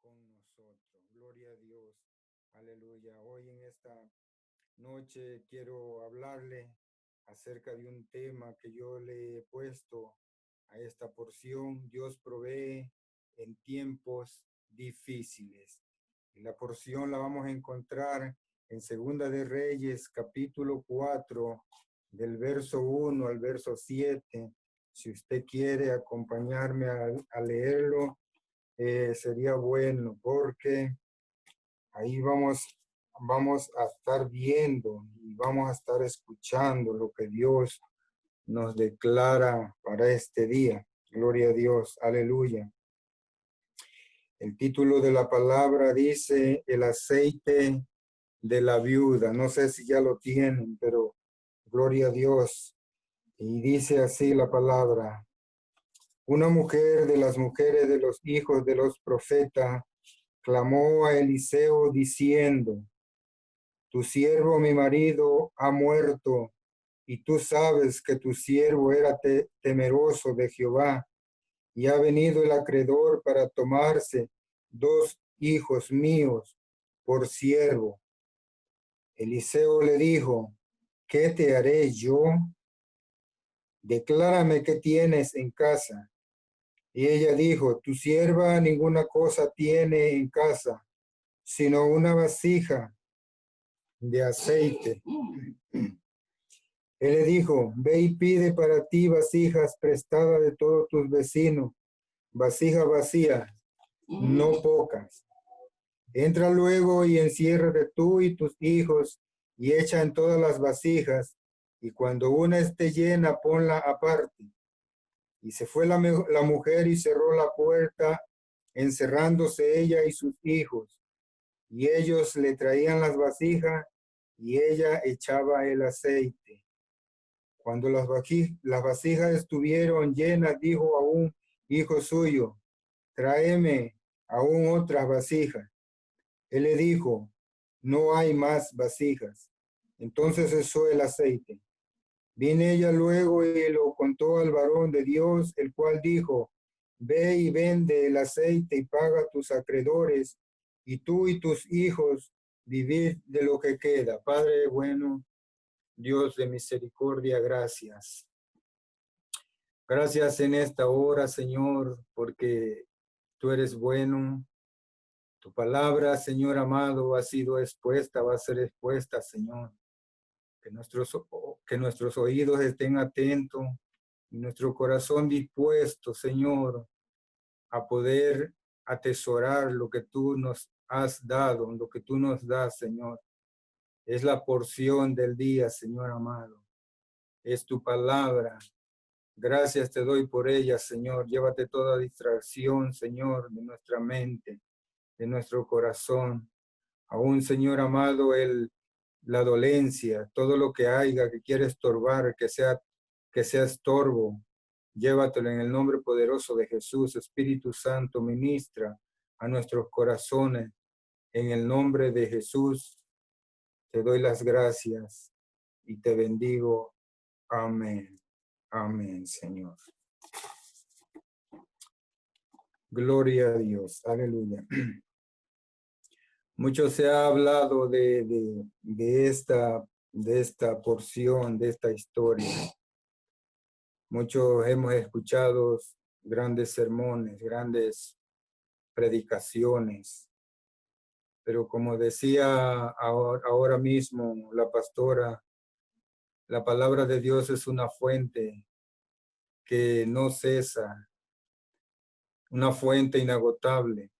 con nosotros. Gloria a Dios. Aleluya. Hoy en esta noche quiero hablarle acerca de un tema que yo le he puesto a esta porción. Dios provee en tiempos difíciles. Y la porción la vamos a encontrar en Segunda de Reyes, capítulo 4, del verso 1 al verso 7. Si usted quiere acompañarme a leerlo, sería bueno, porque ahí vamos a estar viendo y vamos a estar escuchando lo que Dios nos declara para este día. Gloria a Dios, aleluya. El título de la palabra dice el aceite de la viuda. No sé si ya lo tienen, pero gloria a Dios. Y dice así la palabra: una mujer de las mujeres de los hijos de los profetas clamó a Eliseo diciendo: tu siervo mi marido ha muerto, y tú sabes que tu siervo era temeroso de Jehová, y ha venido el acreedor para tomarse 2 hijos míos por siervo. Eliseo le dijo: ¿qué te haré yo? Declárame qué tienes en casa. Y ella dijo: tu sierva ninguna cosa tiene en casa, sino una vasija de aceite. Él le dijo: ve y pide para ti vasijas prestadas de todos tus vecinos, vasijas vacías, no pocas. Entra luego y enciérrate tú y tus hijos y echa en todas las vasijas, y cuando una esté llena, ponla aparte. Y se fue la mujer y cerró la puerta, encerrándose ella y sus hijos. Y ellos le traían las vasijas y ella echaba el aceite. Cuando las vasijas estuvieron llenas, dijo a un hijo suyo: tráeme aún otras vasijas. Él le dijo: no hay más vasijas. Entonces cesó el aceite. Vino ella luego y lo contó al varón de Dios, el cual dijo: ve y vende el aceite y paga a tus acreedores, y tú y tus hijos vivid de lo que queda. Padre bueno, Dios de misericordia, gracias. Gracias en esta hora, Señor, porque tú eres bueno. Tu palabra, Señor amado, ha sido expuesta, va a ser expuesta, Señor. Que nuestros oídos estén atentos y nuestro corazón dispuesto, Señor, a poder atesorar lo que tú nos has dado, lo que tú nos das, Señor. Es la porción del día, Señor amado. Es tu palabra. Gracias te doy por ella, Señor. Llévate toda distracción, Señor, de nuestra mente, de nuestro corazón. Aún, Señor amado, la dolencia, todo lo que haya que quiere estorbar, que sea estorbo, llévatelo en el nombre poderoso de Jesús. Espíritu Santo, ministra a nuestros corazones. En el nombre de Jesús, te doy las gracias y te bendigo. Amén. Amén, Señor. Gloria a Dios. Aleluya. Mucho se ha hablado de esta porción, de esta historia. Muchos hemos escuchado grandes sermones, grandes predicaciones. Pero como decía ahora mismo la pastora, la palabra de Dios es una fuente que no cesa, una fuente inagotable,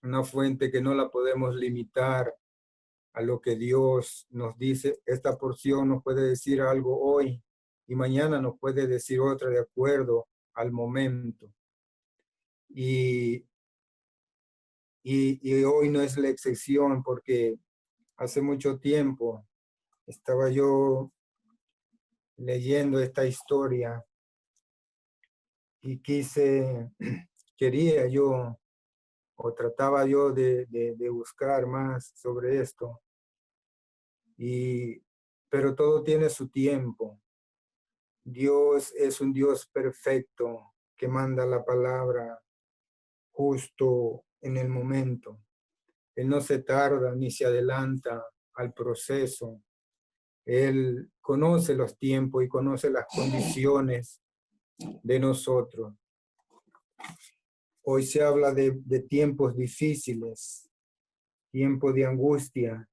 una fuente que no la podemos limitar a lo que Dios nos dice. Esta porción nos puede decir algo hoy y mañana nos puede decir otra de acuerdo al momento. Y hoy no es la excepción, porque hace mucho tiempo estaba yo leyendo esta historia y quería yo, o trataba yo de buscar más sobre esto. Pero todo tiene su tiempo. Dios es un Dios perfecto que manda la palabra justo en el momento. Él no se tarda ni se adelanta al proceso. Él conoce los tiempos y conoce las condiciones de nosotros. Hoy se habla de tiempos difíciles, tiempos de angustia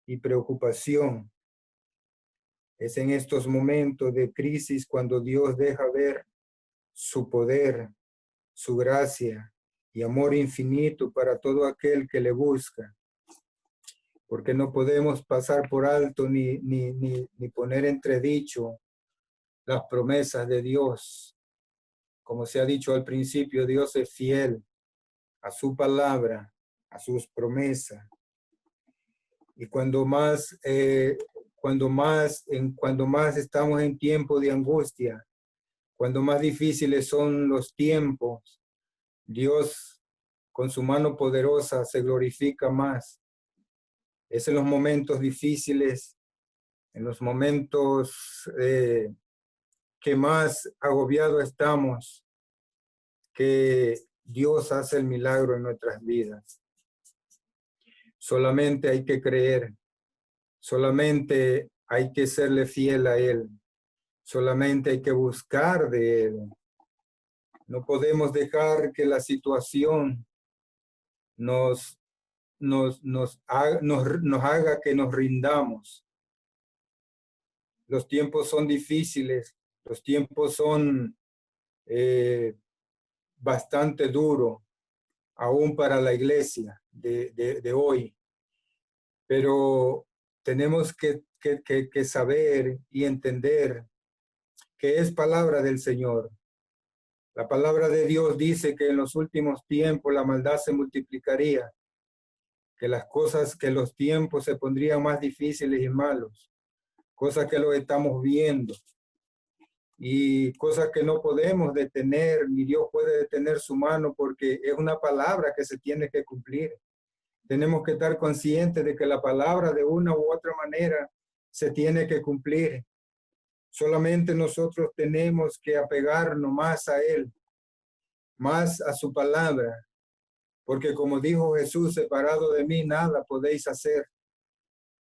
y preocupación. Es en estos momentos de crisis cuando Dios deja ver su poder, su gracia y amor infinito para todo aquel que le busca. Porque no podemos pasar por alto ni poner entredicho las promesas de Dios. Como se ha dicho al principio, Dios es fiel a su palabra, a sus promesas. Y cuando más estamos en tiempo de angustia, cuando más difíciles son los tiempos, Dios con su mano poderosa se glorifica más. Es en los momentos difíciles, en los momentos que más agobiados estamos, que Dios hace el milagro en nuestras vidas. Solamente hay que creer, solamente hay que serle fiel a Él, solamente hay que buscar de Él. No podemos dejar que la situación nos haga que nos rindamos. Los tiempos son difíciles, los tiempos son bastante duros, aún para la iglesia de hoy. Pero tenemos que saber y entender que es palabra del Señor. La palabra de Dios dice que en los últimos tiempos la maldad se multiplicaría, que los tiempos se pondrían más difíciles y malos, cosas que lo estamos viendo y cosas que no podemos detener, ni Dios puede detener su mano porque es una palabra que se tiene que cumplir. Tenemos que estar conscientes de que la palabra de una u otra manera se tiene que cumplir. Solamente nosotros tenemos que apegarnos más a Él, más a su palabra, porque como dijo Jesús, separado de mí nada podéis hacer.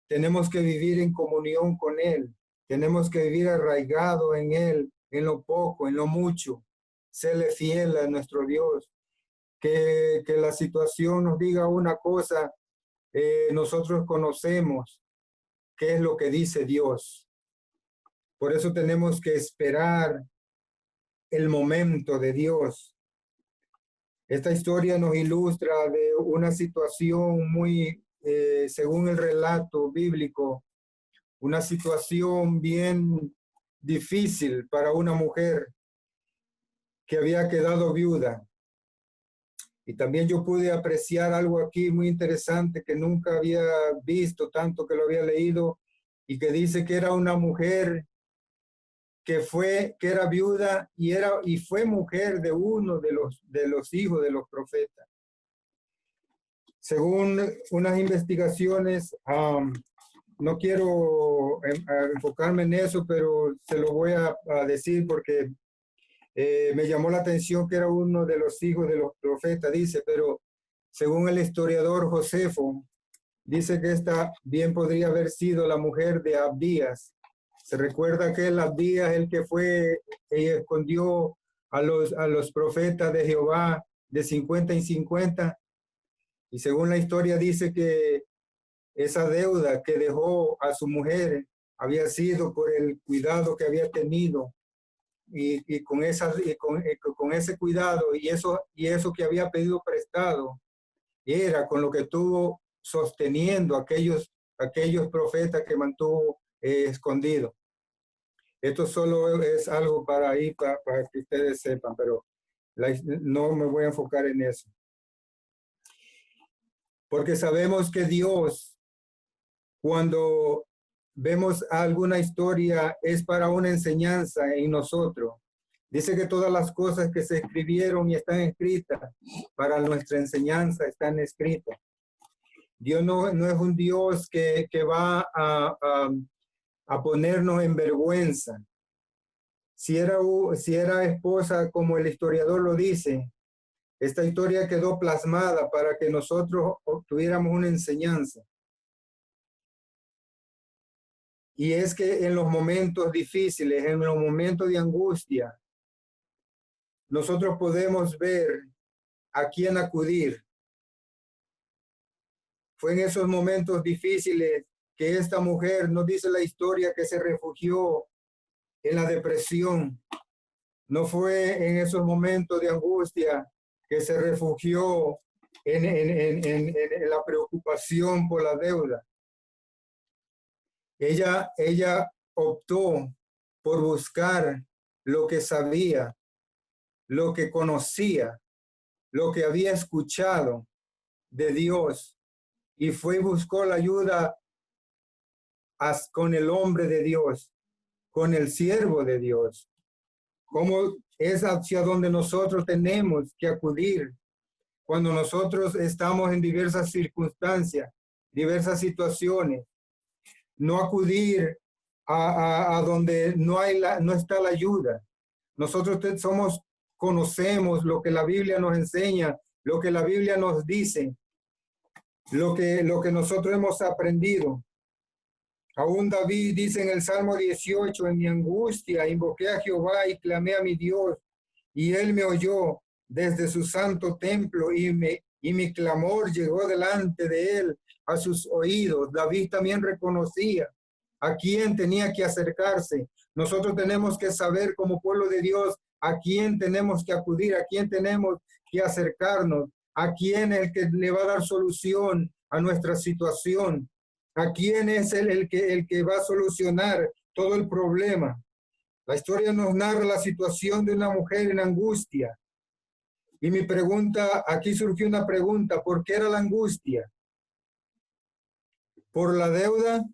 Tenemos que vivir en comunión con Él, tenemos que vivir arraigado en Él, en lo poco, en lo mucho, serle fiel a nuestro Dios. Que la situación nos diga una cosa, nosotros conocemos qué es lo que dice Dios. Por eso tenemos que esperar el momento de Dios. Esta historia nos ilustra de una situación muy, según el relato bíblico, una situación bien difícil para una mujer que había quedado viuda. Y también yo pude apreciar algo aquí muy interesante que nunca había visto, tanto que lo había leído, y que dice que era una mujer que era viuda y fue mujer de uno de los hijos de los profetas. Según unas investigaciones, no quiero enfocarme en eso, pero se lo voy a decir porque me llamó la atención que era uno de los hijos de los profetas, dice, pero según el historiador Josefo, dice que esta bien podría haber sido la mujer de Abdías. Se recuerda que el Abdías, el que fue y escondió a los profetas de Jehová de 50 en 50. Y según la historia dice que esa deuda que dejó a su mujer había sido por el cuidado que había tenido y con ese cuidado y eso que había pedido prestado era con lo que estuvo sosteniendo aquellos profetas que mantuvo escondido. Esto solo es algo para que ustedes sepan, pero no me voy a enfocar en eso. Porque sabemos que Dios, cuando vemos alguna historia, es para una enseñanza en nosotros. Dice que todas las cosas que se escribieron y están escritas, para nuestra enseñanza están escritas. Dios no es un Dios que va a ponernos en vergüenza. Si era esposa, como el historiador lo dice, Esta historia quedó plasmada para que nosotros obtuviéramos una enseñanza. Y es que en los momentos difíciles, en los momentos de angustia, nosotros podemos ver a quién acudir. Fue en esos momentos difíciles que esta mujer, nos dice la historia, que se refugió en la depresión. No fue en esos momentos de angustia que se refugió en la preocupación por la deuda. Ella optó por buscar lo que sabía, lo que conocía, lo que había escuchado de Dios, y fue y buscó la ayuda con el hombre de Dios, con el siervo de Dios. Como es hacia donde nosotros tenemos que acudir cuando nosotros estamos en diversas circunstancias, diversas situaciones. No acudir a donde no está la ayuda. Nosotros conocemos lo que la Biblia nos enseña, lo que la Biblia nos dice, lo que nosotros hemos aprendido. Aún David dice en el Salmo 18, en mi angustia invoqué a Jehová y clamé a mi Dios, y él me oyó desde su santo templo, y mi clamor llegó delante de él a sus oídos. David también reconocía a quién tenía que acercarse. Nosotros tenemos que saber como pueblo de Dios a quién tenemos que acudir, a quién tenemos que acercarnos, a quién es el que le va a dar solución a nuestra situación, a quién es el que va a solucionar todo el problema. La historia nos narra la situación de una mujer en angustia. Y mi pregunta, aquí surgió una pregunta, ¿por qué era la angustia? ¿Por la deuda?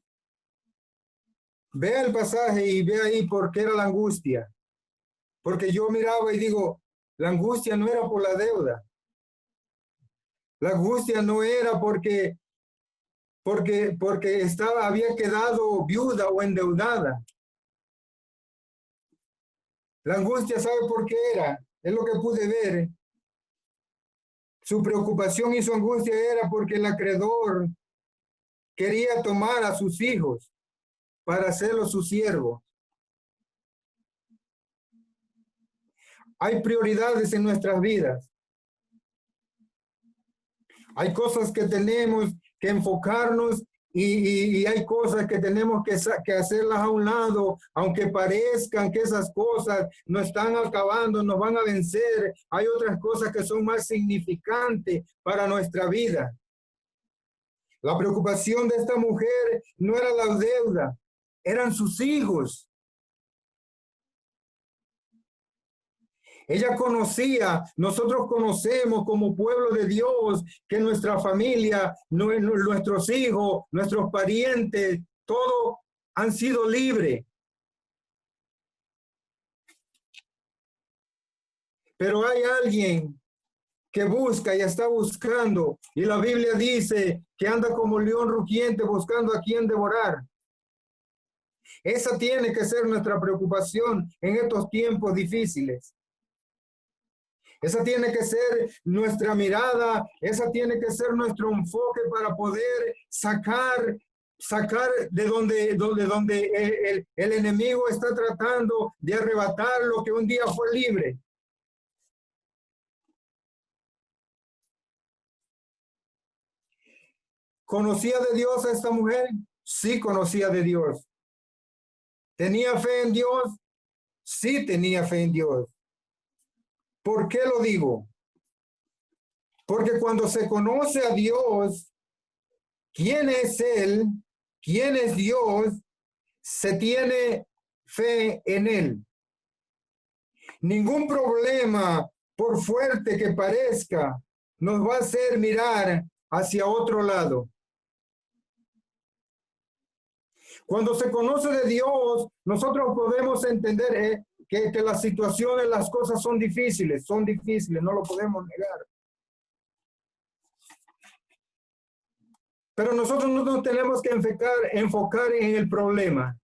Vea el pasaje y ve ahí por qué era la angustia. Porque yo miraba y digo, la angustia no era por la deuda. La angustia no era porque había quedado viuda o endeudada. La angustia, ¿sabe por qué era? Es lo que pude ver. Su preocupación y su angustia era porque el acreedor quería tomar a sus hijos para hacerlos sus siervos. Hay prioridades en nuestras vidas. Hay cosas que tenemos que enfocarnos y hay cosas que tenemos que hacerlas a un lado, aunque parezcan que esas cosas nos están acabando, nos van a vencer. Hay otras cosas que son más significantes para nuestra vida. La preocupación de esta mujer no era la deuda, eran sus hijos. Ella conocía, nosotros conocemos como pueblo de Dios que nuestra familia, nuestros hijos, nuestros parientes, todos han sido libres. Pero hay alguien que busca y está buscando, y la Biblia dice que anda como león rugiente buscando a quien devorar. Esa tiene que ser nuestra preocupación en estos tiempos difíciles. Esa tiene que ser nuestra mirada, esa tiene que ser nuestro enfoque para poder sacar de donde el enemigo está tratando de arrebatar lo que un día fue libre. ¿Conocía de Dios a esta mujer? Sí, conocía de Dios. ¿Tenía fe en Dios? Sí, tenía fe en Dios. ¿Por qué lo digo? Porque cuando se conoce a Dios, ¿quién es Él? ¿Quién es Dios? Se tiene fe en Él. Ningún problema, por fuerte que parezca, nos va a hacer mirar hacia otro lado. Cuando se conoce de Dios, nosotros podemos entender que las situaciones, las cosas son difíciles, no lo podemos negar. Pero nosotros no nos tenemos que enfocar en el problema.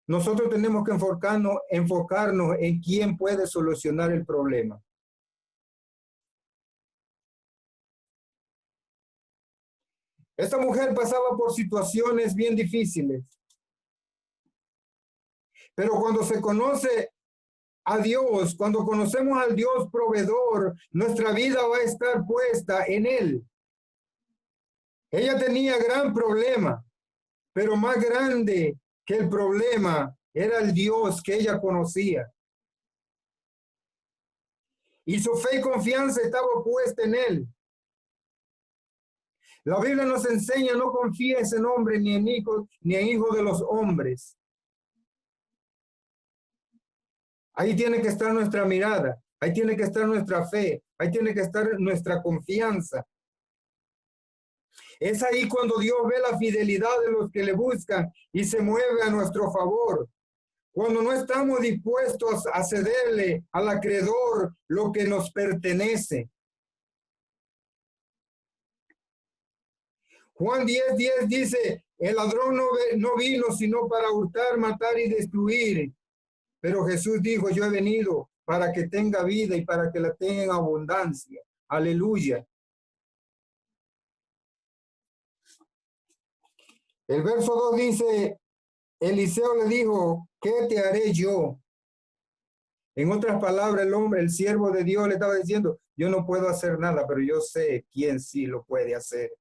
Nosotros tenemos que enfocarnos en quién puede solucionar el problema. Esta mujer pasaba por situaciones bien difíciles, pero cuando se conoce a Dios, cuando conocemos al Dios proveedor, nuestra vida va a estar puesta en Él. Ella tenía gran problema, pero más grande que el problema era el Dios que ella conocía. Y su fe y confianza estaba puesta en Él. La Biblia nos enseña, no confíes en hombre ni en hijo de los hombres. Ahí tiene que estar nuestra mirada, ahí tiene que estar nuestra fe, ahí tiene que estar nuestra confianza. Es ahí cuando Dios ve la fidelidad de los que le buscan y se mueve a nuestro favor. Cuando no estamos dispuestos a cederle al acreedor lo que nos pertenece. Juan 10:10 dice, el ladrón no vino sino para hurtar, matar y destruir. Pero Jesús dijo, yo he venido para que tenga vida y para que la tenga en abundancia. Aleluya. El verso 2 dice, Eliseo le dijo, ¿qué te haré yo? En otras palabras, el siervo de Dios le estaba diciendo, yo no puedo hacer nada, pero yo sé quién sí lo puede hacer.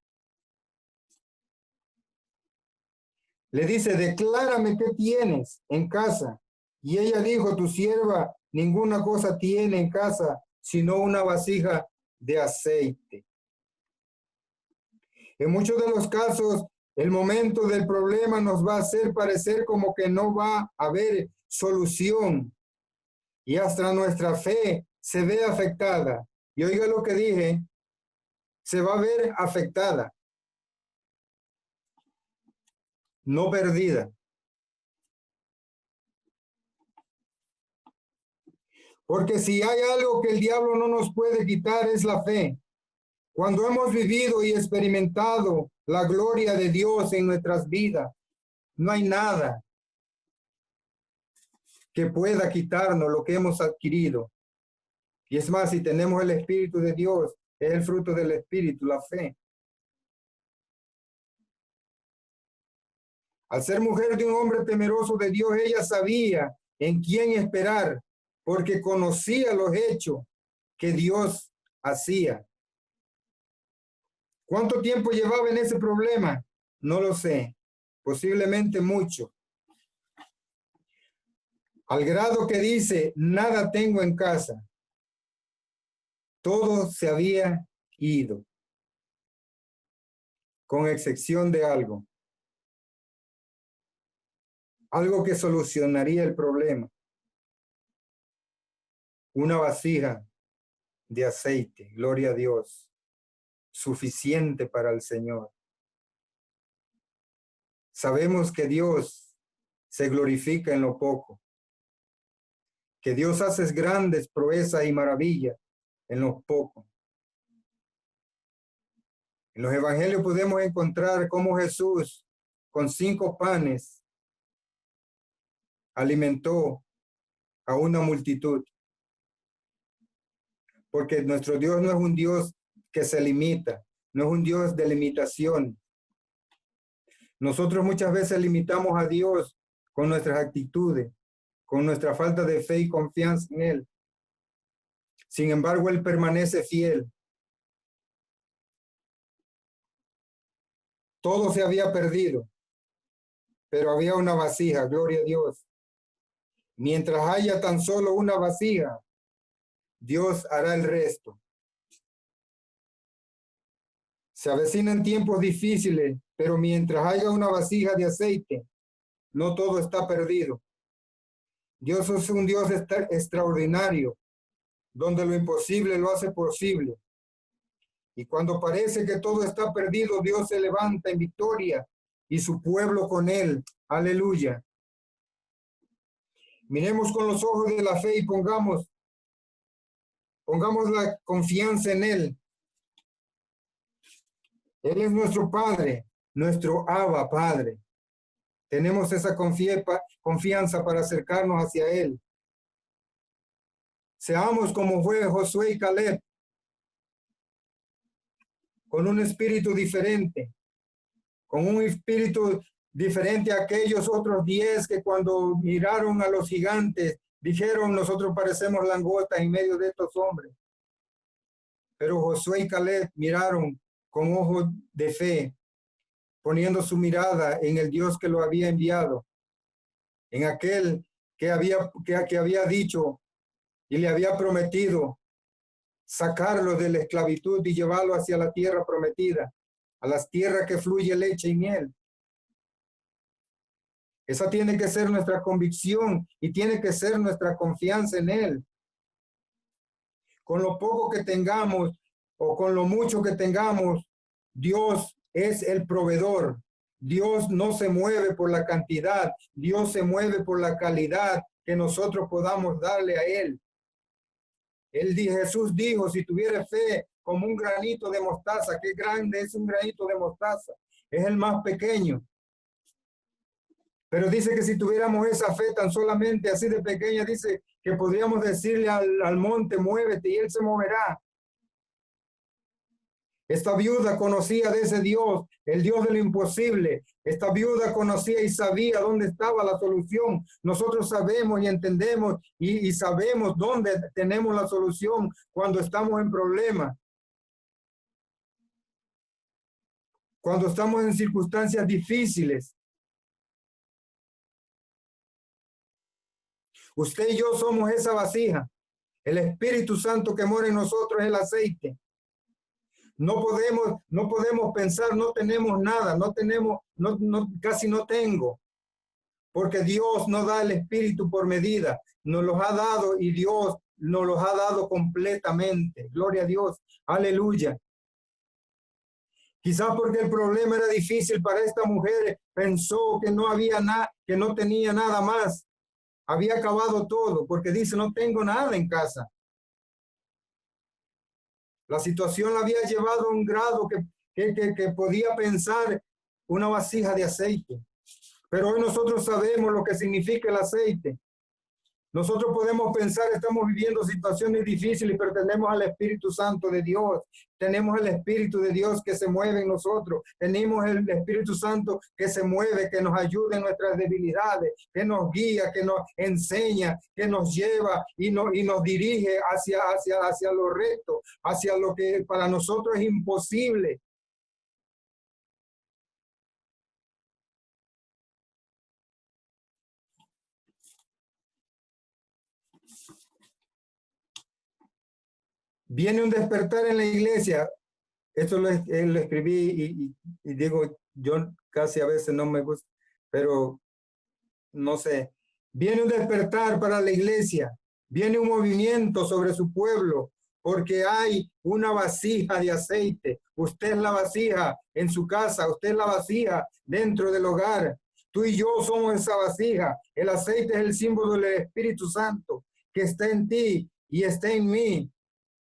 Le dice, declárame qué tienes en casa. Y ella dijo, tu sierva ninguna cosa tiene en casa, sino una vasija de aceite. En muchos de los casos, el momento del problema nos va a hacer parecer como que no va a haber solución. Y hasta nuestra fe se ve afectada. Y oiga lo que dije, se va a ver afectada, no perdida. Porque si hay algo que el diablo no nos puede quitar es la fe. Cuando hemos vivido y experimentado la gloria de Dios en nuestras vidas, no hay nada que pueda quitarnos lo que hemos adquirido. Y es más, si tenemos el Espíritu de Dios, es el fruto del Espíritu, la fe. Al ser mujer de un hombre temeroso de Dios, ella sabía en quién esperar, porque conocía los hechos que Dios hacía. ¿Cuánto tiempo llevaba en ese problema? No lo sé, posiblemente mucho. Al grado que dice, nada tengo en casa. Todo se había ido, con excepción de algo. Algo que solucionaría el problema. Una vasija de aceite, gloria a Dios, suficiente para el Señor. Sabemos que Dios se glorifica en lo poco, que Dios hace grandes proezas y maravillas en lo poco. En los evangelios podemos encontrar cómo Jesús, con 5 panes, alimentó a una multitud. Porque nuestro Dios no es un Dios que se limita, no es un Dios de limitación. Nosotros muchas veces limitamos a Dios con nuestras actitudes, con nuestra falta de fe y confianza en Él. Sin embargo, Él permanece fiel. Todo se había perdido, pero había una vasija, gloria a Dios. Mientras haya tan solo una vasija, Dios hará el resto. Se avecinan tiempos difíciles, pero mientras haya una vasija de aceite, no todo está perdido. Dios es un Dios extraordinario, donde lo imposible lo hace posible. Y cuando parece que todo está perdido, Dios se levanta en victoria y su pueblo con él. Aleluya. Miremos con los ojos de la fe y pongamos la confianza en Él. Él es nuestro Padre, nuestro Abba Padre. Tenemos esa confianza para acercarnos hacia Él. Seamos como fue Josué y Caleb, con un espíritu diferente, con un espíritu diferente a aquellos otros 10 que cuando miraron a los gigantes, dijeron, nosotros parecemos langostas en medio de estos hombres. Pero Josué y Caleb miraron con ojos de fe, poniendo su mirada en el Dios que lo había enviado, en aquel que había dicho y le había prometido sacarlo de la esclavitud y llevarlo hacia la tierra prometida, a las tierras que fluye leche y miel. Esa tiene que ser nuestra convicción y tiene que ser nuestra confianza en Él. Con lo poco que tengamos o con lo mucho que tengamos, Dios es el proveedor. Dios no se mueve por la cantidad, Dios se mueve por la calidad que nosotros podamos darle a Él. Jesús dijo, si tuviera fe como un granito de mostaza, qué grande es un granito de mostaza, es el más pequeño. Pero dice que si tuviéramos esa fe tan solamente así de pequeña, dice que podríamos decirle al monte, muévete y él se moverá. Esta viuda conocía de ese Dios, el Dios de lo imposible. Esta viuda conocía y sabía dónde estaba la solución. Nosotros sabemos y entendemos y sabemos dónde tenemos la solución cuando estamos en problemas. Cuando estamos en circunstancias difíciles. Usted y yo somos esa vasija. El Espíritu Santo que mora en nosotros es el aceite. No podemos pensar, no tenemos nada, casi no tengo. Porque Dios no da el Espíritu por medida. Nos los ha dado y Dios nos los ha dado completamente. Gloria a Dios. Aleluya. Quizás porque el problema era difícil para esta mujer, pensó que no había nada, que no tenía nada más. Había acabado todo, porque dice, no tengo nada en casa. La situación la había llevado a un grado que podía pensar una vasija de aceite. Pero hoy nosotros sabemos lo que significa el aceite. Nosotros podemos pensar, estamos viviendo situaciones difíciles, pero tenemos al Espíritu Santo de Dios. Tenemos el Espíritu de Dios que se mueve en nosotros. Tenemos el Espíritu Santo que se mueve, que nos ayuda en nuestras debilidades, que nos guía, que nos enseña, que nos lleva y nos dirige hacia lo recto, hacia lo que para nosotros es imposible. Viene un despertar en la iglesia. Esto lo escribí y digo, yo casi a veces no me gusta, pero no sé. Viene un despertar para la iglesia. Viene un movimiento sobre su pueblo, porque hay una vasija de aceite. Usted es la vasija en su casa, usted es la vasija dentro del hogar. Tú y yo somos esa vasija. El aceite es el símbolo del Espíritu Santo que está en ti y está en mí.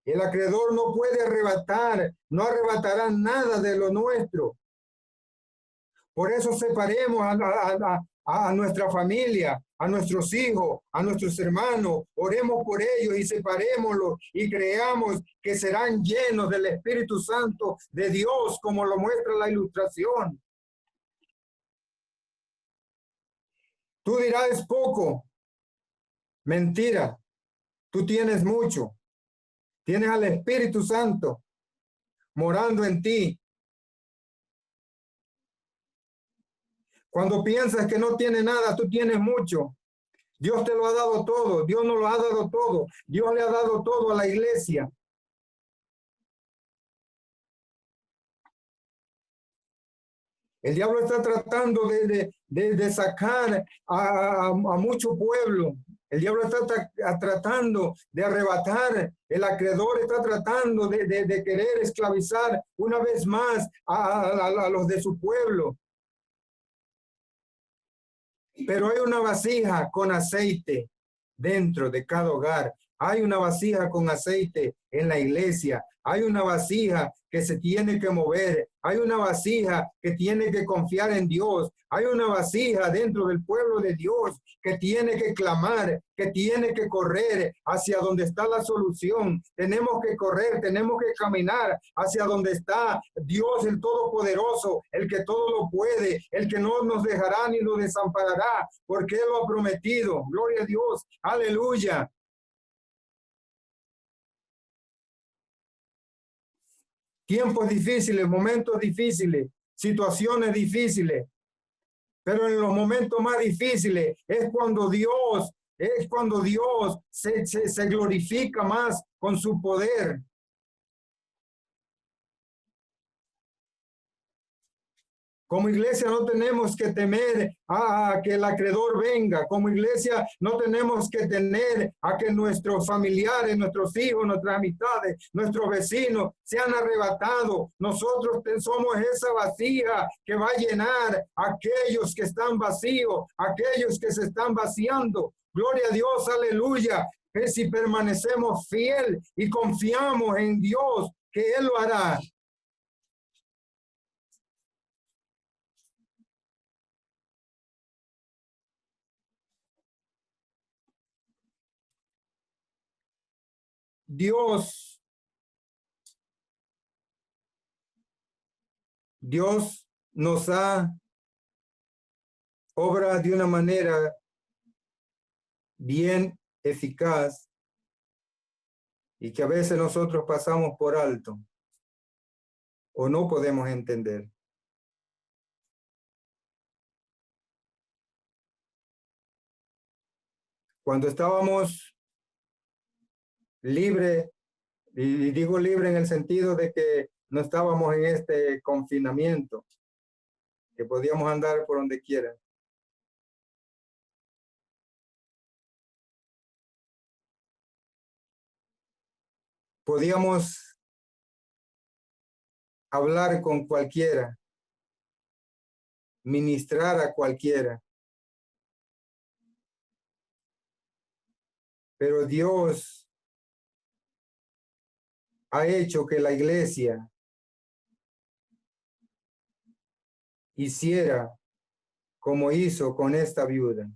El acreedor no puede arrebatar, no arrebatará nada de lo nuestro. Por eso separemos a nuestra familia, a nuestros hijos, a nuestros hermanos, oremos por ellos y separémoslos y creamos que serán llenos del Espíritu Santo de Dios, como lo muestra la ilustración. Tú dirás, es poco. Mentira. Tú tienes mucho. Tienes al Espíritu Santo morando en ti. Cuando piensas que no tienes nada, tú tienes mucho. Dios te lo ha dado todo. Dios nos lo ha dado todo. Dios le ha dado todo a la iglesia. El diablo está tratando de sacar a mucho pueblo. El diablo está tratando de arrebatar. El acreedor está tratando de querer esclavizar una vez más a los de su pueblo. Pero hay una vasija con aceite dentro de cada hogar. Hay una vasija con aceite en la iglesia. Hay una vasija que se tiene que mover. Hay una vasija que tiene que confiar en Dios. Hay una vasija dentro del pueblo de Dios que tiene que clamar, que tiene que correr hacia donde está la solución. Tenemos que correr, tenemos que caminar hacia donde está Dios el Todopoderoso, el que todo lo puede, el que no nos dejará ni nos desamparará, porque Él lo ha prometido. Gloria a Dios. Aleluya. Tiempos difíciles, momentos difíciles, situaciones difíciles. Pero en los momentos más difíciles es cuando Dios se glorifica más con su poder. Como iglesia no tenemos que temer a que el acreedor venga. Como iglesia no tenemos que temer a que nuestros familiares, nuestros hijos, nuestras amistades, nuestros vecinos sean arrebatados. Nosotros somos esa vasija que va a llenar a aquellos que están vacíos, aquellos que se están vaciando. Gloria a Dios, aleluya. Que si permanecemos fiel y confiamos en Dios, que Él lo hará. Dios nos obra de una manera bien eficaz y que a veces nosotros pasamos por alto o no podemos entender. Cuando estábamos libres, y digo libre en el sentido de que no estábamos en este confinamiento, que podíamos andar por donde quiera. Podíamos hablar con cualquiera, ministrar a cualquiera. Pero Dios ha hecho que la iglesia hiciera como hizo con esta viuda.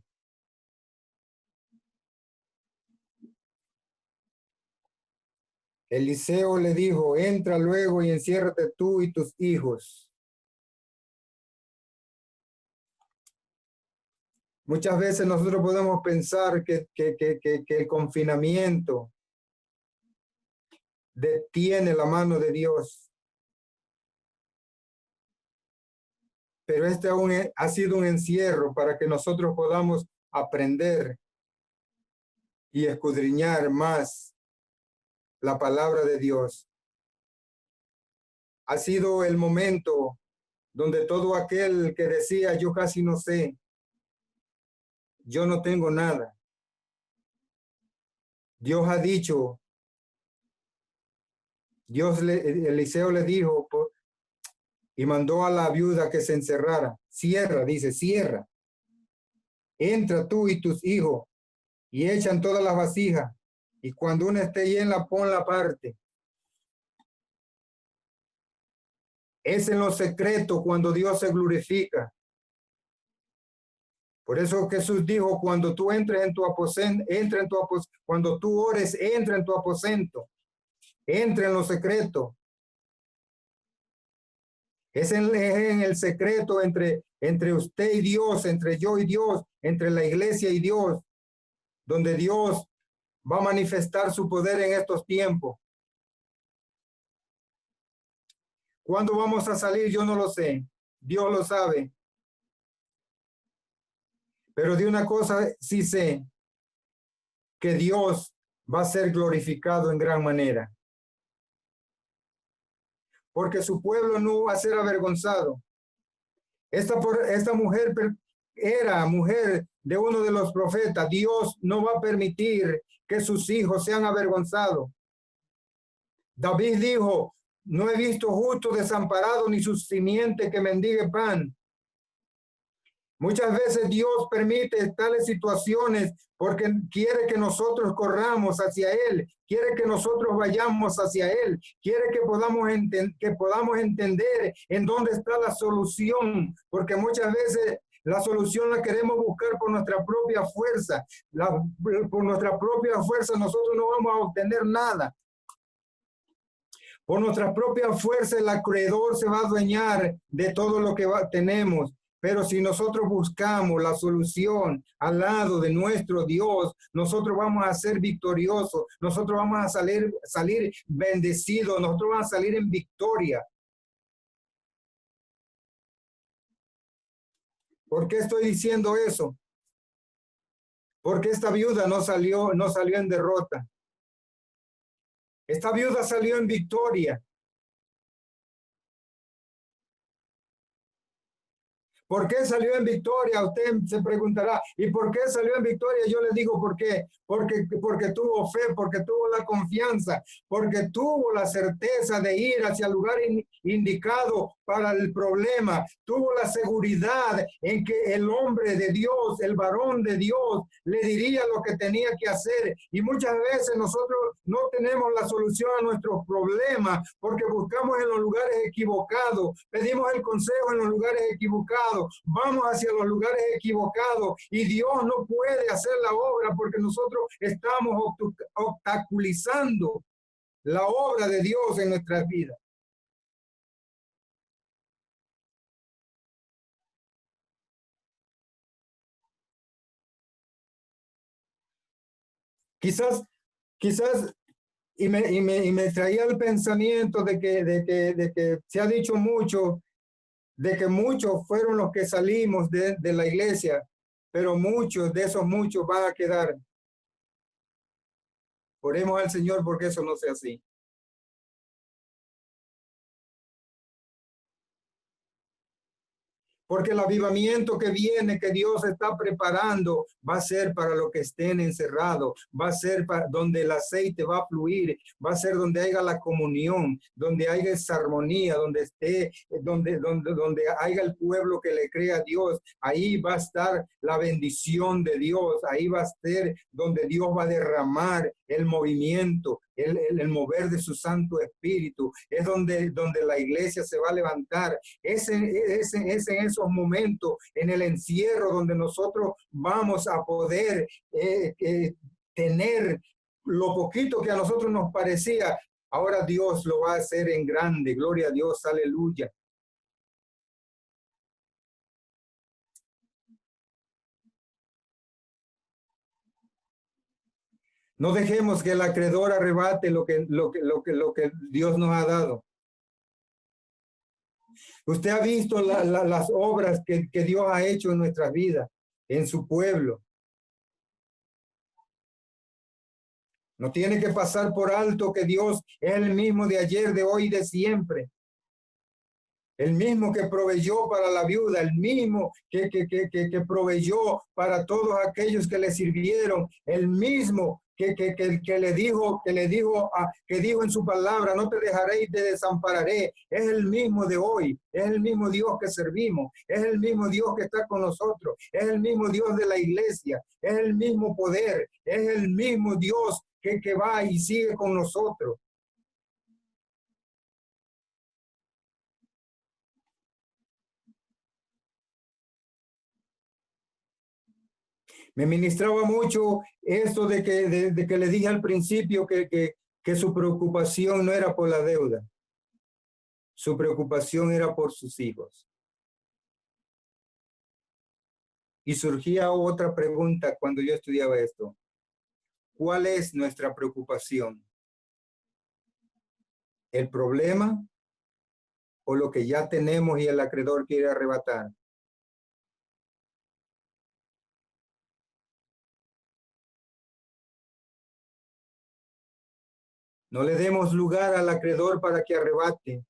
Eliseo le dijo, entra luego y enciérrate tú y tus hijos. Muchas veces nosotros podemos pensar que el confinamiento detiene la mano de Dios. Pero este aún ha sido un encierro para que nosotros podamos aprender y escudriñar más la palabra de Dios. Ha sido el momento donde todo aquel que decía, yo casi no sé, yo no tengo nada. Dios ha dicho, Eliseo le dijo y mandó a la viuda que se encerrara. Cierra, dice, cierra. Entra tú y tus hijos y echan todas las vasijas. Y cuando una esté llena, ponla aparte. Es en lo secreto cuando Dios se glorifica. Por eso Jesús dijo, cuando tú entres en tu aposento, cuando tú ores, entra en tu aposento. Entra en lo secreto. Es en el secreto entre usted y Dios, entre yo y Dios, entre la iglesia y Dios, donde Dios va a manifestar su poder en estos tiempos. ¿Cuándo vamos a salir? Yo no lo sé. Dios lo sabe. Pero de una cosa sí sé, que Dios va a ser glorificado en gran manera. Porque su pueblo no va a ser avergonzado. Esta mujer era mujer de uno de los profetas. Dios no va a permitir que sus hijos sean avergonzados. David dijo, no he visto justo desamparado ni su simiente que mendigue pan. Muchas veces Dios permite tales situaciones porque quiere que nosotros corramos hacia Él, quiere que nosotros vayamos hacia Él, quiere que podamos entender en dónde está la solución, porque muchas veces la solución la queremos buscar por nuestra propia fuerza. Por nuestra propia fuerza nosotros no vamos a obtener nada. Por nuestra propia fuerza el acreedor se va a adueñar de todo lo que tenemos. Pero si nosotros buscamos la solución al lado de nuestro Dios, nosotros vamos a ser victoriosos, nosotros vamos a salir bendecidos, nosotros vamos a salir en victoria. ¿Por qué estoy diciendo eso? Porque esta viuda no salió en derrota. Esta viuda salió en victoria. ¿Por qué salió en victoria? Usted se preguntará, ¿y por qué salió en victoria? Yo le digo, ¿por qué? Porque tuvo fe, porque tuvo la confianza, porque tuvo la certeza de ir hacia el lugar indicado para el problema. Tuvo la seguridad en que el hombre de Dios, el varón de Dios, le diría lo que tenía que hacer. Y muchas veces nosotros no tenemos la solución a nuestros problemas porque buscamos en los lugares equivocados, pedimos el consejo en los lugares equivocados, vamos hacia los lugares equivocados y Dios no puede hacer la obra porque nosotros estamos obstaculizando la obra de Dios en nuestras vidas. Quizás y me traía el pensamiento de que se ha dicho mucho, de que muchos fueron los que salimos de la iglesia, pero muchos de esos muchos van a quedar. Oremos al Señor porque eso no sea así. Porque el avivamiento que viene, que Dios está preparando, va a ser para los que estén encerrados, va a ser para donde el aceite va a fluir, va a ser donde haya la comunión, donde haya esa armonía, donde haya el pueblo que le crea a Dios. Ahí va a estar la bendición de Dios, ahí va a ser donde Dios va a derramar el movimiento, el mover de su Santo Espíritu. Es donde la iglesia se va a levantar. Es en esos momentos, en el encierro, donde nosotros vamos a poder tener lo poquito que a nosotros nos parecía. Ahora Dios lo va a hacer en grande. Gloria a Dios, aleluya. No dejemos que el acreedor arrebate lo que Dios nos ha dado. Usted ha visto las obras que Dios ha hecho en nuestras vidas, en su pueblo. No tiene que pasar por alto que Dios es el mismo de ayer, de hoy y de siempre. El mismo que proveyó para la viuda, el mismo que proveyó para todos aquellos que le sirvieron, el mismo que dijo en su palabra, no te dejaré y te desampararé. Es el mismo de hoy, es el mismo Dios que servimos, es el mismo Dios que está con nosotros, es el mismo Dios de la iglesia, es el mismo poder, es el mismo Dios que va y sigue con nosotros. Me ministraba mucho esto de que le dije al principio que su preocupación no era por la deuda, su preocupación era por sus hijos. Y surgía otra pregunta cuando yo estudiaba esto. ¿Cuál es nuestra preocupación? ¿El problema o lo que ya tenemos y el acreedor quiere arrebatar? No le demos lugar al acreedor para que arrebate.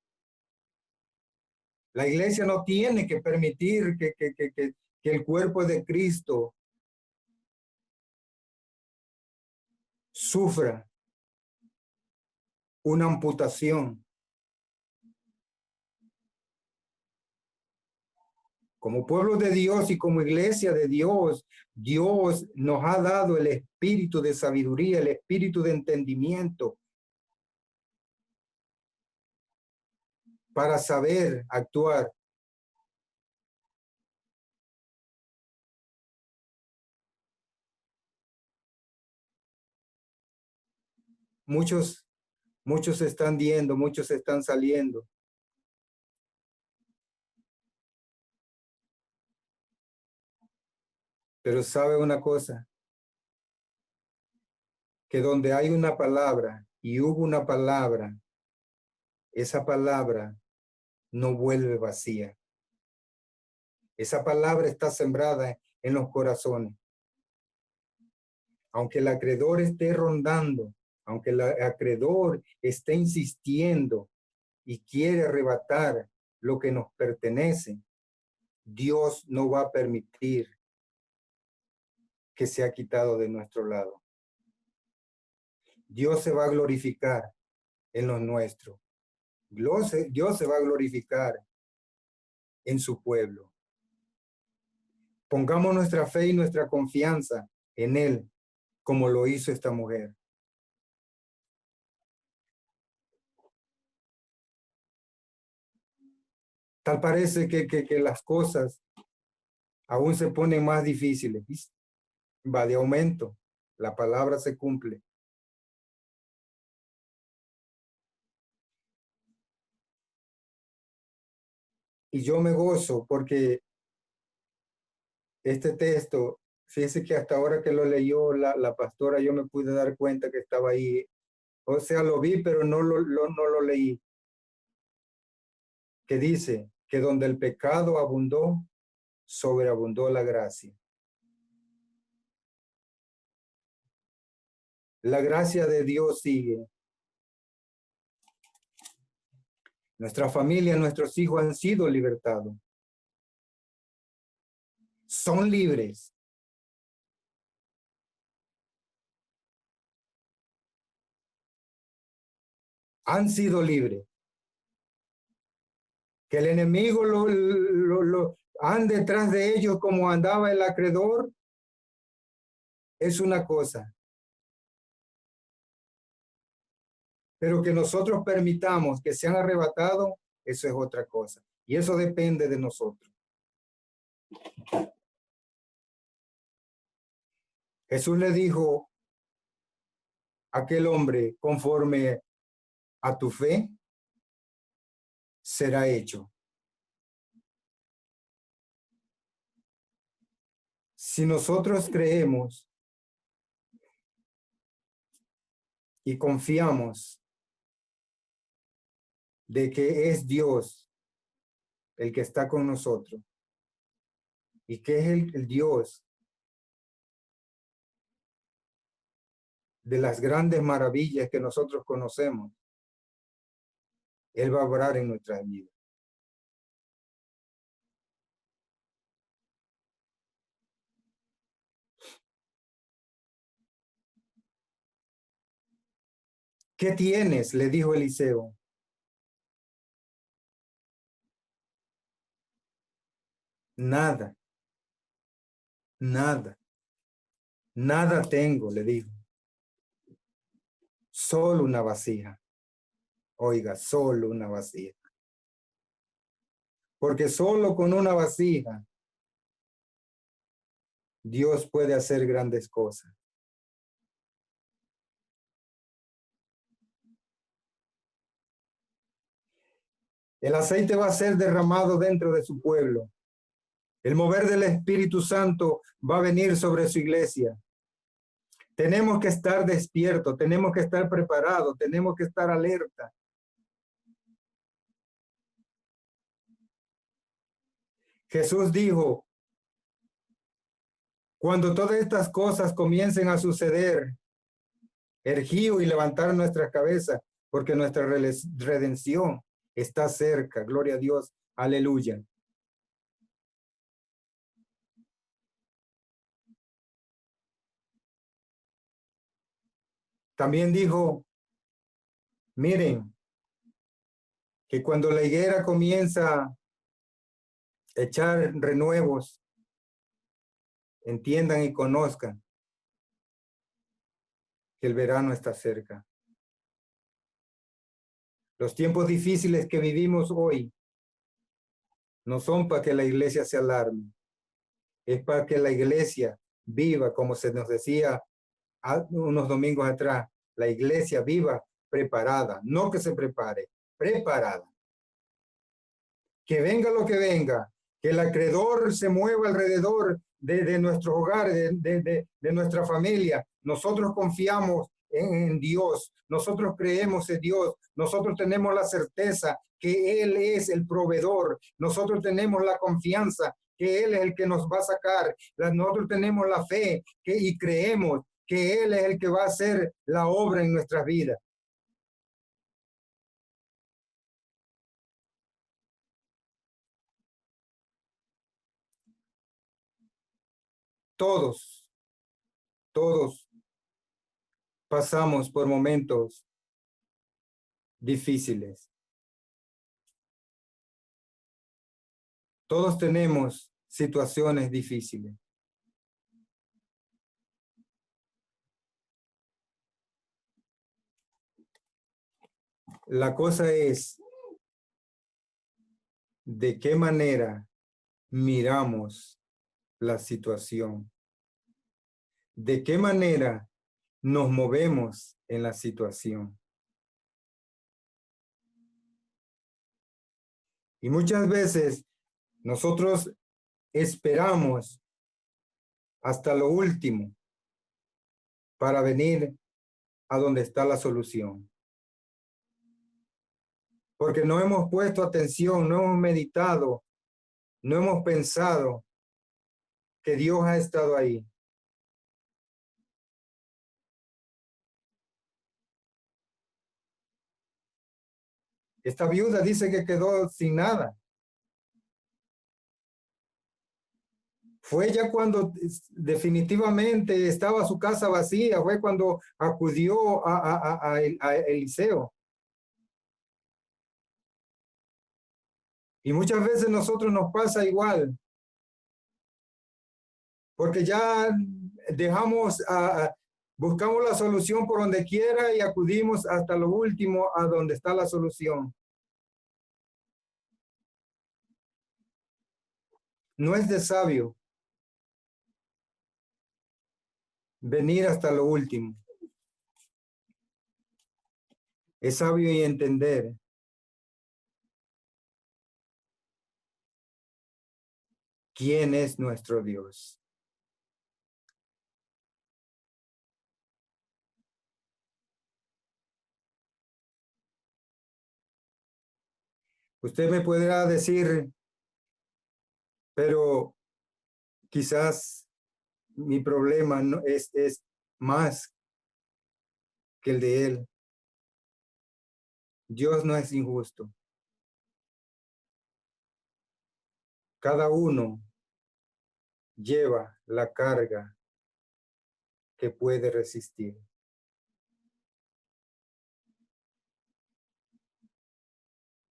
La iglesia no tiene que permitir que el cuerpo de Cristo sufra una amputación. Como pueblo de Dios y como iglesia de Dios, Dios nos ha dado el espíritu de sabiduría, el espíritu de entendimiento para saber actuar. Muchos están yendo, muchos están saliendo. Pero sabe una cosa, que donde hay una palabra y hubo una palabra, esa palabra no vuelve vacía. Esa palabra está sembrada en los corazones. Aunque el acreedor esté rondando, aunque el acreedor esté insistiendo y quiere arrebatar lo que nos pertenece, Dios no va a permitir que sea quitado de nuestro lado. Dios se va a glorificar en los nuestros. Dios se va a glorificar en su pueblo. Pongamos nuestra fe y nuestra confianza en Él, como lo hizo esta mujer. Tal parece que las cosas aún se ponen más difíciles. Va de aumento. La palabra se cumple. Y yo me gozo porque este texto, fíjese que hasta ahora que lo leyó la pastora, yo me pude dar cuenta que estaba ahí. O sea, lo vi, pero no lo leí. Que dice que donde el pecado abundó, sobreabundó la gracia. La gracia de Dios sigue. Nuestra familia, nuestros hijos han sido libertados. Son libres. Han sido libres. Que el enemigo lo ande detrás de ellos como andaba el acreedor, es una cosa. Pero que nosotros permitamos que sean arrebatados, eso es otra cosa. Y eso depende de nosotros. Jesús le dijo a aquel hombre, conforme a tu fe, será hecho. Si nosotros creemos y confiamos de que es Dios el que está con nosotros y que es el Dios de las grandes maravillas que nosotros conocemos, Él va a obrar en nuestras vidas. ¿Qué tienes?, le dijo Eliseo. Nada, nada, nada tengo, le dijo. Solo una vasija. Oiga, solo una vasija. Porque solo con una vasija Dios puede hacer grandes cosas. El aceite va a ser derramado dentro de su pueblo. El mover del Espíritu Santo va a venir sobre su iglesia. Tenemos que estar despiertos, tenemos que estar preparados, tenemos que estar alerta. Jesús dijo, cuando todas estas cosas comiencen a suceder, erguíos y levantar nuestras cabezas, porque nuestra redención está cerca. Gloria a Dios. Aleluya. También dijo, miren, que cuando la higuera comienza echar renuevos, entiendan y conozcan que el verano está cerca. Los tiempos difíciles que vivimos hoy no son para que la iglesia se alarme, es para que la iglesia viva, como se nos decía unos domingos atrás, la iglesia viva preparada, no que se prepare, preparada. Que venga lo que venga, que el acreedor se mueva alrededor de nuestros hogares, de nuestra familia. Nosotros confiamos en Dios, nosotros creemos en Dios, nosotros tenemos la certeza que Él es el proveedor, nosotros tenemos la confianza que Él es el que nos va a sacar, nosotros tenemos la fe y creemos que Él es el que va a hacer la obra en nuestras vidas. Todos pasamos por momentos difíciles. Todos tenemos situaciones difíciles. La cosa es de qué manera miramos la situación. De qué manera nos movemos en la situación. Y muchas veces nosotros esperamos hasta lo último para venir a donde está la solución. Porque no hemos puesto atención, no hemos meditado, no hemos pensado que Dios ha estado ahí. Esta viuda dice que quedó sin nada. Fue ya cuando definitivamente estaba su casa vacía, fue cuando acudió a Eliseo. Y muchas veces nosotros nos pasa igual, porque ya dejamos, buscamos la solución por donde quiera y acudimos hasta lo último a donde está la solución. No es de sabio venir hasta lo último. Es sabio y entender quién es nuestro Dios. Usted me podrá decir, pero quizás mi problema no es más que el de él. Dios no es injusto. Cada uno lleva la carga que puede resistir.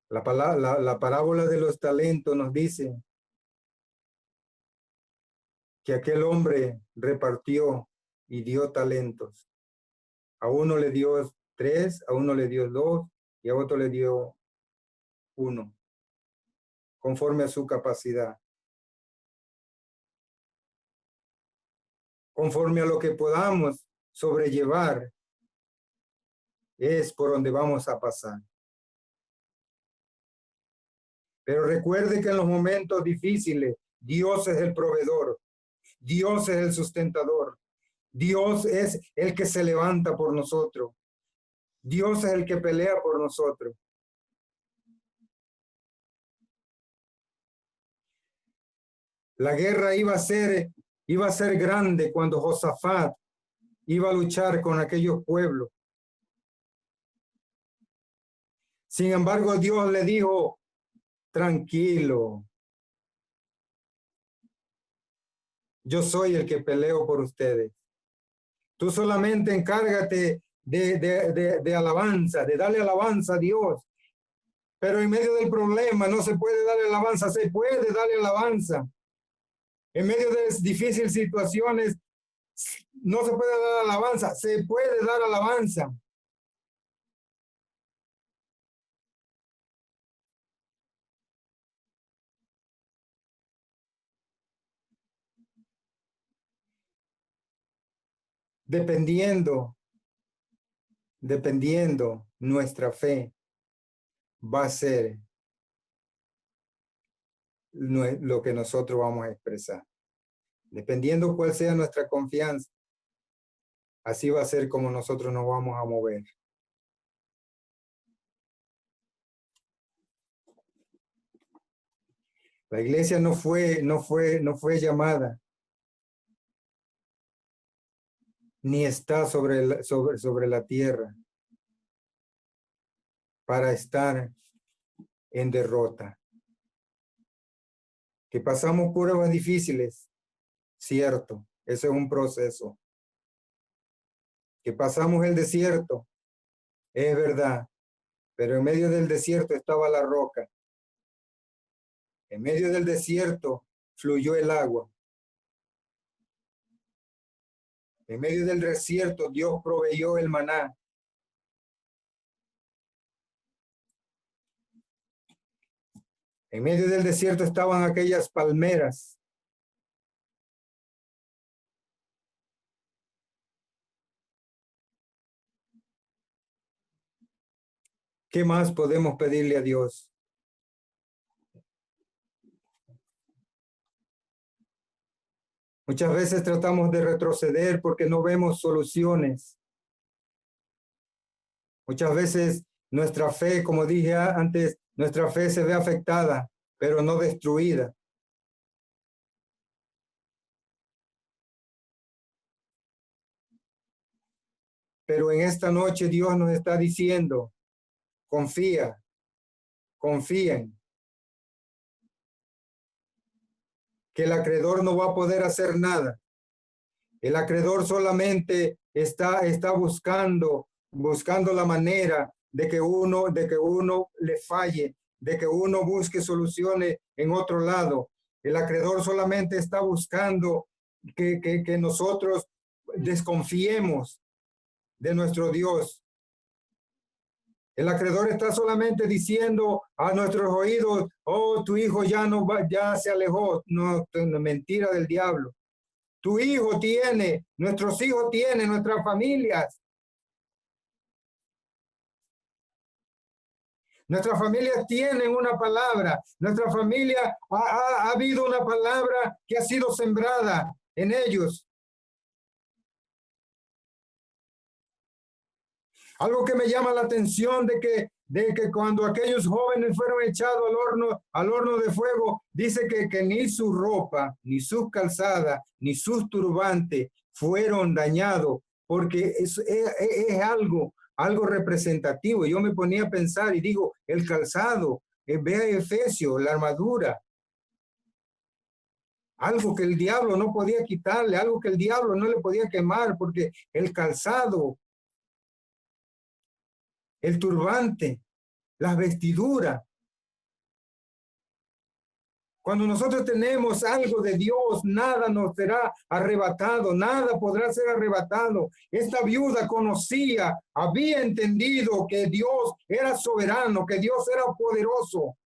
La parábola de los talentos nos dice que aquel hombre repartió y dio talentos. A uno le dio 3, a uno le dio 2 y a otro le dio 1, conforme a su capacidad. Conforme a lo que podamos sobrellevar, es por donde vamos a pasar. Pero recuerde que en los momentos difíciles, Dios es el proveedor, Dios es el sustentador, Dios es el que se levanta por nosotros, Dios es el que pelea por nosotros. La guerra iba a ser grande cuando Josafat iba a luchar con aquellos pueblos. Sin embargo, Dios le dijo, tranquilo, yo soy el que peleo por ustedes. Tú solamente encárgate de alabanza, de darle alabanza a Dios. Pero en medio del problema no se puede darle alabanza, se puede darle alabanza. En medio de difíciles situaciones no se puede dar alabanza, se puede dar alabanza. Dependiendo nuestra fe va a ser lo que nosotros vamos a expresar. Dependiendo cuál sea nuestra confianza, así va a ser como nosotros nos vamos a mover. La iglesia no fue llamada ni está sobre la tierra para estar en derrota. Que pasamos pruebas difíciles, cierto, eso es un proceso. Que pasamos el desierto, es verdad, pero en medio del desierto estaba la roca. En medio del desierto fluyó el agua. En medio del desierto Dios proveyó el maná. En medio del desierto estaban aquellas palmeras. ¿Qué más podemos pedirle a Dios? Muchas veces tratamos de retroceder porque no vemos soluciones. Muchas veces nuestra fe, como dije antes, nuestra fe se ve afectada, pero no destruida. Pero en esta noche Dios nos está diciendo, confíen. Que el acreedor no va a poder hacer nada. El acreedor solamente está buscando la manera de que uno le falle, de que uno busque soluciones en otro lado. El acreedor solamente está buscando que nosotros desconfiemos de nuestro Dios. El acreedor está solamente diciendo a nuestros oídos, oh, tu hijo ya se alejó. No, mentira del diablo. Tu hijo tiene, nuestros hijos tienen, nuestras familias. Nuestras familias tienen una palabra. Nuestra familia ha habido una palabra que ha sido sembrada en ellos. Algo que me llama la atención de que cuando aquellos jóvenes fueron echados al horno de fuego, dice que ni su ropa, ni sus calzadas, ni sus turbantes fueron dañados, porque es algo representativo. Yo me ponía a pensar y digo, el calzado, ve a Efesios, la armadura, algo que el diablo no podía quitarle, algo que el diablo no le podía quemar, porque el calzado, el turbante, las vestiduras. Cuando nosotros tenemos algo de Dios, nada nos será arrebatado, nada podrá ser arrebatado. Esta viuda conocía, había entendido que Dios era soberano, que Dios era poderoso.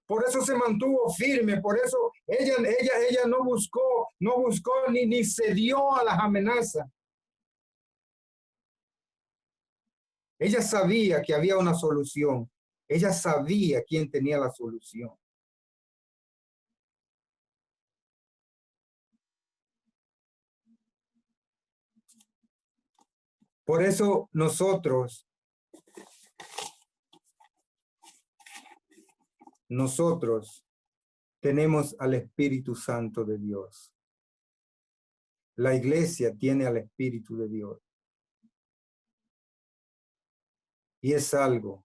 Por eso se mantuvo firme, por eso ella no buscó ni cedió a las amenazas. Ella sabía que había una solución. Ella sabía quién tenía la solución. Por eso nosotros tenemos al Espíritu Santo de Dios. La iglesia tiene al Espíritu de Dios. Y es algo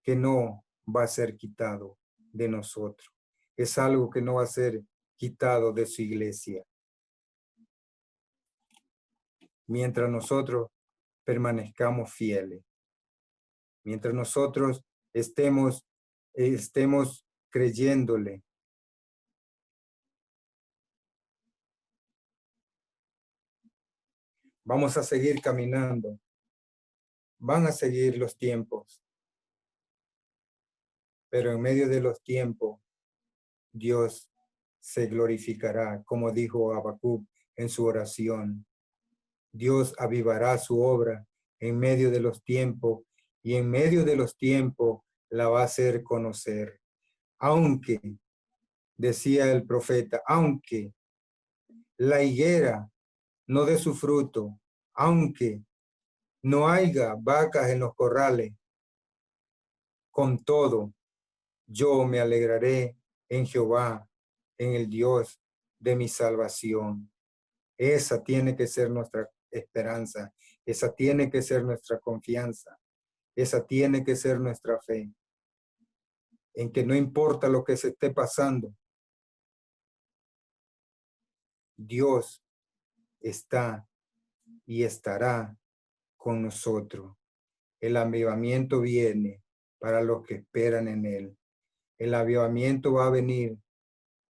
que no va a ser quitado de nosotros. Es algo que no va a ser quitado de su iglesia. Mientras nosotros permanezcamos fieles. Mientras nosotros estemos creyéndole, vamos a seguir caminando. Van a seguir los tiempos, pero en medio de los tiempos, Dios se glorificará, como dijo Habacuc en su oración. Dios avivará su obra en medio de los tiempos, y en medio de los tiempos la va a hacer conocer. Aunque, decía el profeta, aunque la higuera no dé su fruto, aunque no haya vacas en los corrales, con todo, yo me alegraré en Jehová, en el Dios de mi salvación. Esa tiene que ser nuestra esperanza, esa tiene que ser nuestra confianza, esa tiene que ser nuestra fe, en que no importa lo que se esté pasando, Dios está y estará con nosotros. El avivamiento viene para los que esperan en él. El avivamiento va a venir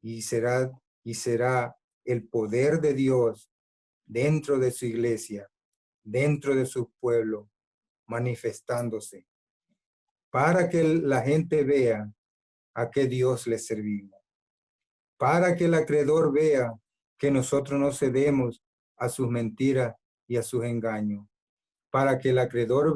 y será el poder de Dios dentro de su iglesia, dentro de su pueblo, manifestándose, para que la gente vea a qué Dios le servimos, para que el acreedor vea que nosotros no cedemos a sus mentiras y a sus engaños, para que el acreedor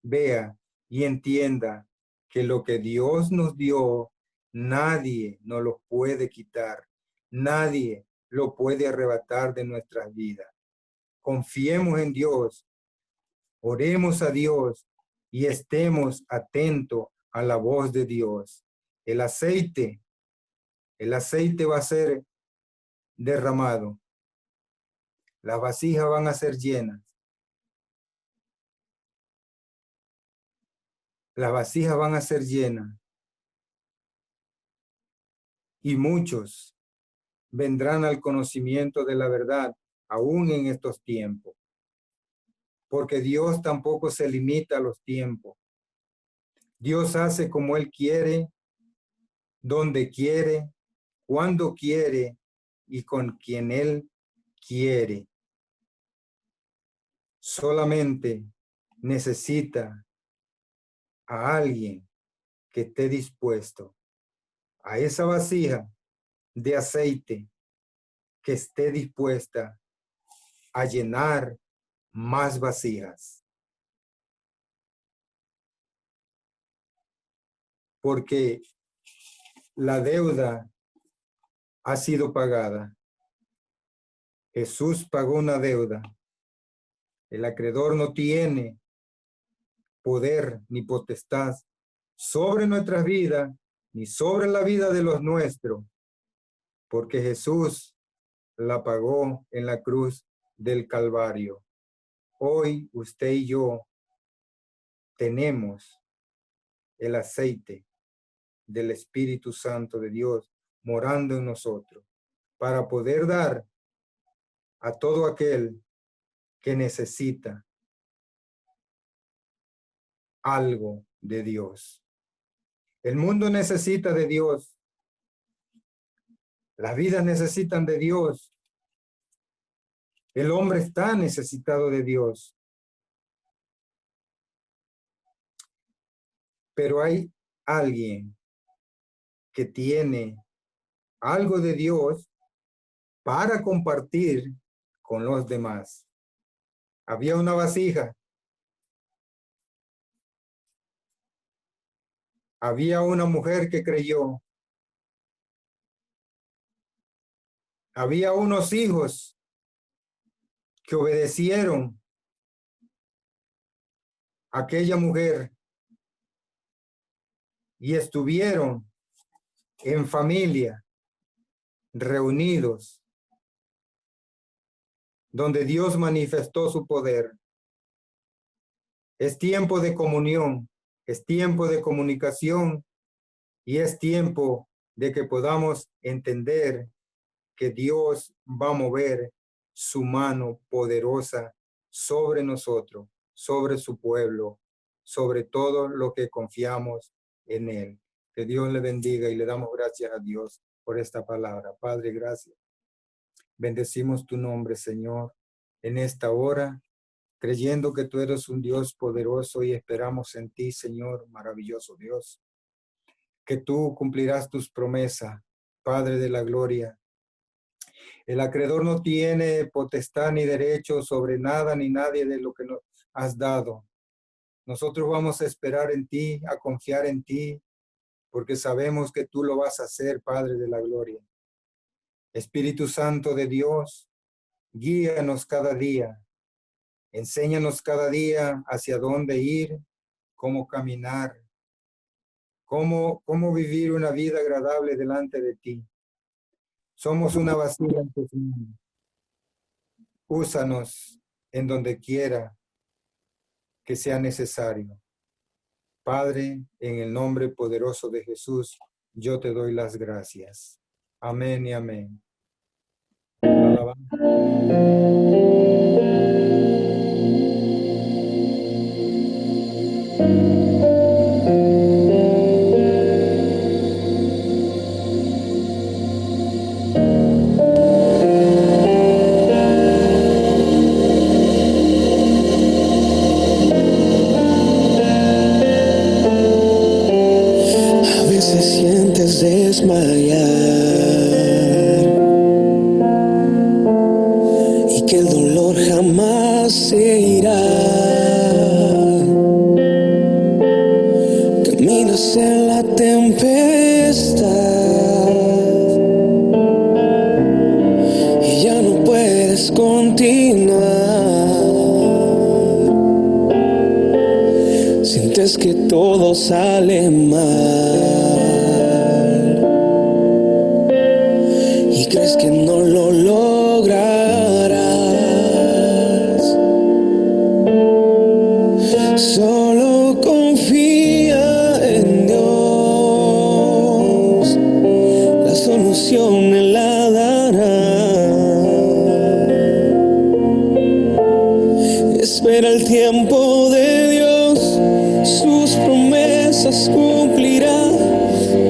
vea y entienda que lo que Dios nos dio, nadie nos lo puede quitar, nadie lo puede arrebatar de nuestras vidas. Confiemos en Dios, oremos a Dios y estemos atentos a la voz de Dios. El aceite va a ser derramado. Las vasijas van a ser llenas. Las vasijas van a ser llenas. Y muchos vendrán al conocimiento de la verdad, aún en estos tiempos. Porque Dios tampoco se limita a los tiempos. Dios hace como Él quiere, donde quiere, cuando quiere y con quien Él quiere. Solamente necesita a alguien que esté dispuesto a esa vasija de aceite, que esté dispuesta a llenar más vasijas. Porque la deuda ha sido pagada. Jesús pagó una deuda. El acreedor no tiene poder ni potestad sobre nuestras vidas, ni sobre la vida de los nuestros, porque Jesús la pagó en la cruz del Calvario. Hoy usted y yo tenemos el aceite del Espíritu Santo de Dios morando en nosotros para poder dar a todo aquel que necesita algo de Dios. El mundo necesita de Dios. Las vidas necesitan de Dios. El hombre está necesitado de Dios. Pero hay alguien que tiene algo de Dios para compartir con los demás. Había una vasija. Había una mujer que creyó. Había unos hijos que obedecieron a aquella mujer y estuvieron en familia, reunidos, donde Dios manifestó su poder. Es tiempo de comunión, es tiempo de comunicación y es tiempo de que podamos entender que Dios va a mover su mano poderosa sobre nosotros, sobre su pueblo, sobre todo lo que confiamos en Él. Que Dios le bendiga y le damos gracias a Dios por esta palabra. Padre, gracias. Bendecimos tu nombre, Señor, en esta hora, creyendo que tú eres un Dios poderoso y esperamos en ti, Señor, maravilloso Dios, que tú cumplirás tus promesas, Padre de la gloria. El acreedor no tiene potestad ni derecho sobre nada ni nadie de lo que nos has dado. Nosotros vamos a esperar en ti, a confiar en ti, porque sabemos que tú lo vas a hacer, Padre de la gloria. Espíritu Santo de Dios, guíanos cada día. Enséñanos cada día hacia dónde ir, cómo caminar, cómo vivir una vida agradable delante de ti. Somos una vasija en tus manos. Úsanos en donde quiera que sea necesario. Padre, en el nombre poderoso de Jesús, yo te doy las gracias. Amén y amén. Alabanza. A veces sientes desmayar y que el dolor jamás se irá. Caminas en la tempestad y ya no puedes continuar. Sientes que todo sale mal y crees que no lo lograrás. Solo confía en Dios, la solución Él la dará. Espera el tiempo de Dios, sus promesas cumplirá.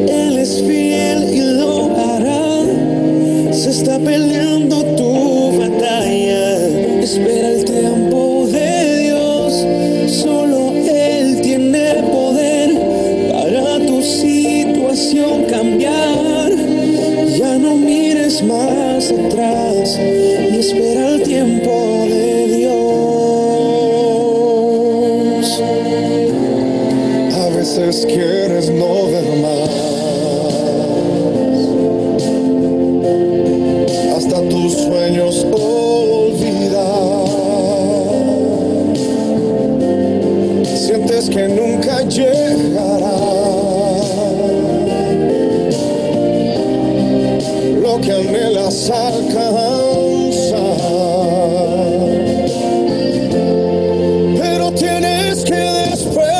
Él es fiel y lo hará. Se está peleando tu batalla. Espera el tiempo de Dios, solo Él tiene el poder para tu situación cambiar. Ya no mires más atrás y espera el tiempo de Dios. A veces quieres no ver más, hasta tus sueños olvidar. Sientes que nunca llegará lo que anhelas alcanzar, pero tienes que despertar.